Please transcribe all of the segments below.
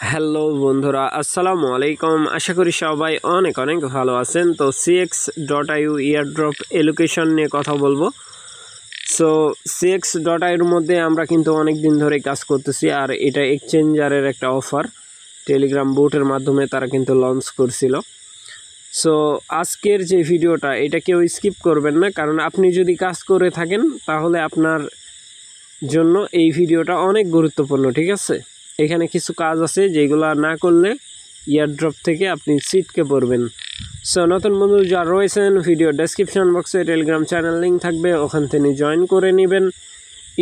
Hello বন্ধুরা, আসসালামু আলাইকুম। আশা করি সবাই অনেক অনেক ভালো আছেন। তো cx.iu ইয়ারড্রপ এলোকেশন নিয়ে কথা বলবো। সো cx.iu এর মধ্যে আমরা কিন্তু অনেক দিন ধরে কাজ করতেছি, আর এটা এক্সচেঞ্জারের একটা অফার টেলিগ্রাম বোটের মাধ্যমে তারা কিন্তু লঞ্চ করছিল। সো আজকের যে ভিডিওটা, এটা কেউ স্কিপ করবেন না, কারণ আপনি যদি কাজ করে থাকেন তাহলে আপনার জন্য এই ভিডিওটা অনেক গুরুত্বপূর্ণ। ঠিক আছে, এখানে কিছু কাজ আছে যেগুলো না করলে ইয়ারড্রপ থেকে আপনি ছিটকে পড়বেন। সো নতুন বন্ধু যারা রয়েছেন, ভিডিও ডেসক্রিপশন বক্সে টেলিগ্রাম চ্যানেল লিঙ্ক থাকবে, ওখান থেকে জয়েন করে নেবেন।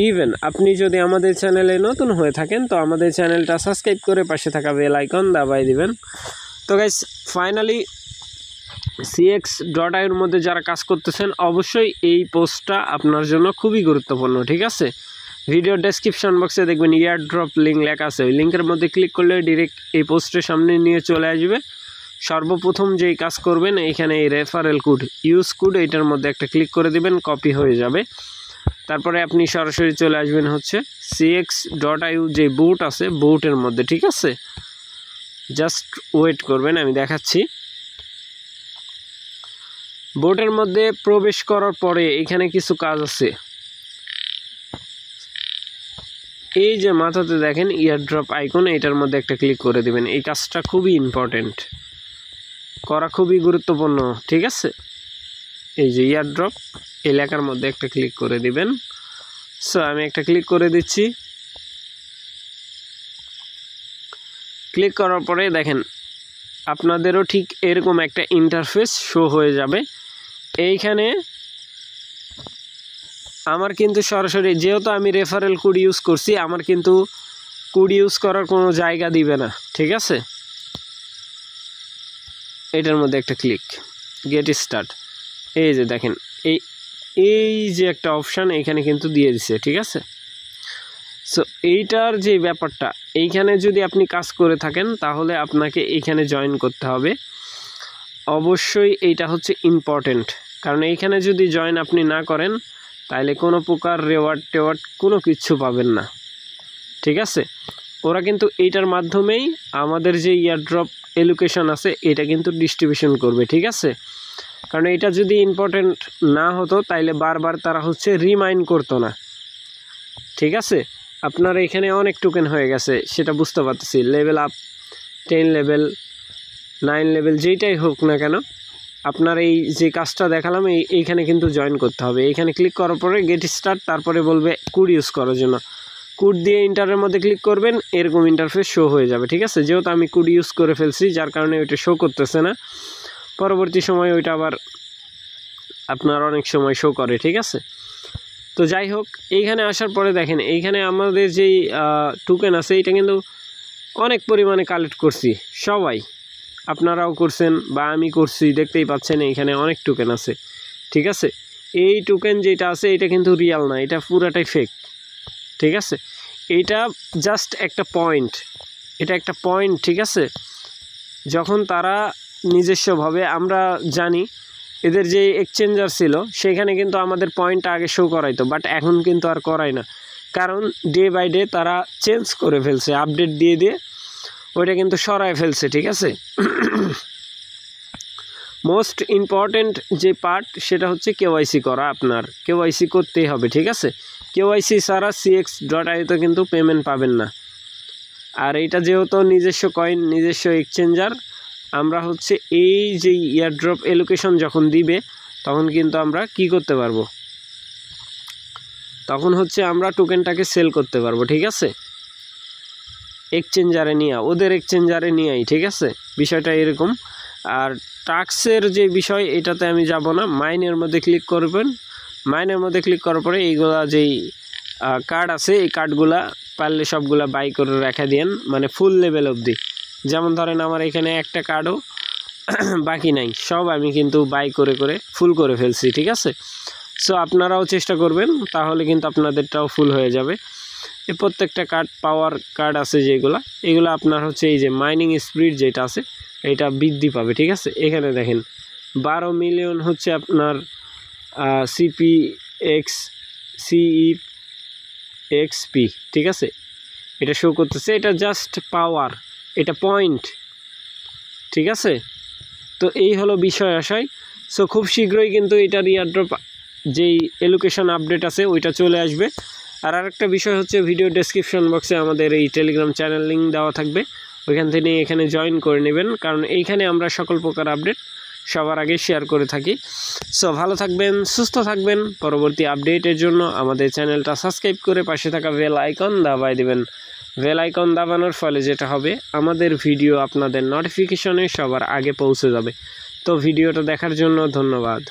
ইভেন আপনি যদি আমাদের চ্যানেলে নতুন হয়ে থাকেন তো আমাদের চ্যানেলটা সাবস্ক্রাইব করে পাশে থাকা বেল আইকন দাবাই দিবেন। তো গাইস, ফাইনালি cx.iu এর মধ্যে যারা কাজ করতেছেন অবশ্যই এই পোস্টটা আপনার জন্য খুবই গুরুত্বপূর্ণ। ঠিক আছে, ভিডিও ডেসক্রিপশন বক্সে দেখবেন ইয়ারড্রপ লিঙ্ক লেখা আছে, ওই লিঙ্কের মধ্যে ক্লিক করলে ডিরেক্ট এই পোস্টের সামনে নিয়ে চলে আসবে। সর্বপ্রথম যেই কাজ করবেন, এখানে এই রেফারেল কোড ইউজ কোড, এইটার মধ্যে একটা ক্লিক করে দিবেন, কপি হয়ে যাবে। তারপরে আপনি সরাসরি চলে আসবেন হচ্ছে cx.iu যে বুট আছে বুটের মধ্যে। ঠিক আছে, জাস্ট ওয়েট করবেন, আমি দেখাচ্ছি। বোটের মধ্যে প্রবেশ করার পরে এখানে কিছু কাজ আছে। এই যে মাথাতে দেখেন ইয়ারড্রপ আইকন, এটার মধ্যে একটা ক্লিক করে দিবেন। এই কাজটা খুবই ইম্পর্টেন্ট, করা খুবই গুরুত্বপূর্ণ। ঠিক আছে, এই যে ইয়ারড্রপ এলাকার মধ্যে একটা ক্লিক করে দিবেন। সো আমি একটা ক্লিক করে দিচ্ছি। ক্লিক করার পরে দেখেন আপনাদেরও ঠিক এরকম একটা ইন্টারফেস শো হয়ে যাবে। এইখানে আমার কিন্তু সরাসরি, যেহেতু আমি রেফারেল কোড ইউজ করছি, আমার কিন্তু কোড ইউজ করার কোনো জায়গা দিবে না। ঠিক আছে, এটার মধ্যে একটা ক্লিক, গেট স্টার্ট। এই যে দেখেন এই যে একটা অপশান এখানে কিন্তু দিয়ে দিছে। ঠিক আছে, সো এইটার যে ব্যাপারটা, এইখানে যদি আপনি কাজ করে থাকেন তাহলে আপনাকে এইখানে জয়েন করতে হবে অবশ্যই। এইটা হচ্ছে ইম্পর্টেন্ট, কারণ এইখানে যদি জয়েন আপনি না করেন তাহলে কোনো প্রকার রেওয়ার্ড কোনো কিছু পাবেন না। ঠিক আছে, ওরা কিন্তু এইটার মাধ্যমেই আমাদের যে ইয়ারড্রপ এলোকেশন আছে এটা কিন্তু ডিস্ট্রিবিউশন করবে। ঠিক আছে, কারণ এটা যদি ইম্পর্টেন্ট না হতো তাইলে বারবার তারা হচ্ছে রিমাইন্ড করতো না। ঠিক আছে, আপনার এখানে অনেক টোকেন হয়ে গেছে, সেটা বুঝতে পারতেছি। লেভেল আপ 10 লেভেল 9 লেভেল যেইটাই হোক না কেন, আপনার এই যে কাজটা দেখালাম এইখানে কিন্তু জয়েন করতে হবে। এইখানে ক্লিক করার পরে গেট স্টার্ট, তারপরে বলবে কোড ইউজ করার জন্য। কোড দিয়ে ইন্টারের মধ্যে ক্লিক করবেন, এরকম ইন্টারফেস শো হয়ে যাবে। ঠিক আছে, যেহেতু আমি কোড ইউজ করে ফেলছি যার কারণে ওইটা শো করতেছে না। পরবর্তী সময় ওইটা আবার আপনার অনেক সময় শো করে। ঠিক আছে, তো যাই হোক, এইখানে আসার পরে দেখেন এইখানে আমাদের যেই টোকেন আছে এটা কিন্তু অনেক পরিমাণে কালেক্ট করছি সবাই, আপনারাও করছেন বা আমি করছি, দেখতেই পাচ্ছেন এইখানে অনেক টোকেন আছে। ঠিক আছে, এই টোকেন যেটা আছে এটা কিন্তু রিয়াল না, এটা পুরাটাই ফেক। ঠিক আছে, এইটা জাস্ট একটা পয়েন্ট, এটা একটা পয়েন্ট। ঠিক আছে, যখন তারা নিজস্বভাবে, আমরা জানি এদের যে এক্সচেঞ্জার ছিল সেখানে কিন্তু আমাদের পয়েন্টটা আগে শো করাইতো, বাট এখন কিন্তু আর করায় না, কারণ ডে বাই ডে তারা চেঞ্জ করে ফেলছে, আপডেট দিয়ে দিয়ে ওইটা কিন্তু সরায় ফেলছে। ঠিক আছে, মোস্ট ইম্পর্টেন্ট যে পার্ট সেটা হচ্ছে কেওয়াইসি করা। আপনার কেওয়াইসি করতেই হবে। ঠিক আছে, কেওয়াইসি ছাড়া cx.iu-তে কিন্তু পেমেন্ট পাবেন না। আর এইটা যেহেতু নিজস্ব কয়েন, নিজস্ব এক্সচেঞ্জার, আমরা হচ্ছে এই যে ইয়ারড্রপ এলোকেশন যখন দিবে তখন কিন্তু আমরা কি করতে পারবো, তখন হচ্ছে আমরা টোকেনটাকে সেল করতে পারবো। ঠিক আছে, এক্সচেঞ্জারে নিয়ে, ওদের এক্সচেঞ্জারে নিয়েই। ঠিক আছে, বিষয়টা এরকম। আর টাস্কের যে বিষয়, এটাতে আমি যাব না। মাইনের মধ্যে ক্লিক করবেন, মাইনের মধ্যে ক্লিক করার পরে এইগুলা যেই কার্ড আছে এই কার্ডগুলা পারলে সবগুলা বাই করে রেখে দিন, মানে ফুল লেভেল অবধি। যেমন ধরেন আমার এখানে একটা কার্ডও বাকি নাই, সব আমি কিন্তু বাই করে করে ফুল করে ফেলছি। ঠিক আছে, সো আপনারাও চেষ্টা করবেন, তাহলে কিন্তু আপনাদেরটাও ফুল হয়ে যাবে। এই প্রত্যেকটা কার্ড, পাওয়ার কার্ড আছে যেগুলো, এগুলো আপনার হচ্ছে এই যে মাইনিং স্পিড যেটা আছে এটা বৃদ্ধি পাবে। ঠিক আছে, এখানে দেখেন 12 মিলিয়ন হচ্ছে আপনার CPXP। ঠিক আছে, এটা শো করতেছে, এটা জাস্ট পাওয়ার, এটা পয়েন্ট, ঠিক আছে। তো এই হলো বিষয় আশায়। সো খুব শীঘ্রই কিন্তু এটার ইয়ারড্রপ যেই এলোকেশন আপডেট আছে ওইটা চলে আসবে। আর আরেকটা বিষয় হচ্ছে ভিডিও ডেসক্রিপশন বক্সে আমাদের এই টেলিগ্রাম চ্যানেল লিঙ্ক দেওয়া থাকবে, ওইখান থেকে এখানে জয়েন করে নেবেন, কারণ এইখানে আমরা সকল প্রকার আপডেট সবার আগে শেয়ার করে থাকি। সো ভালো থাকবেন, সুস্থ থাকবেন। পরবর্তী আপডেটের জন্য আমাদের চ্যানেলটা সাবস্ক্রাইব করে পাশে থাকা বেল আইকন দাবায় দেবেন। বেল আইকন দাবানোর ফলে যেটা হবে, আমাদের ভিডিও আপনাদের নোটিফিকেশনে সবার আগে পৌঁছে যাবে। তো ভিডিওটা দেখার জন্য ধন্যবাদ।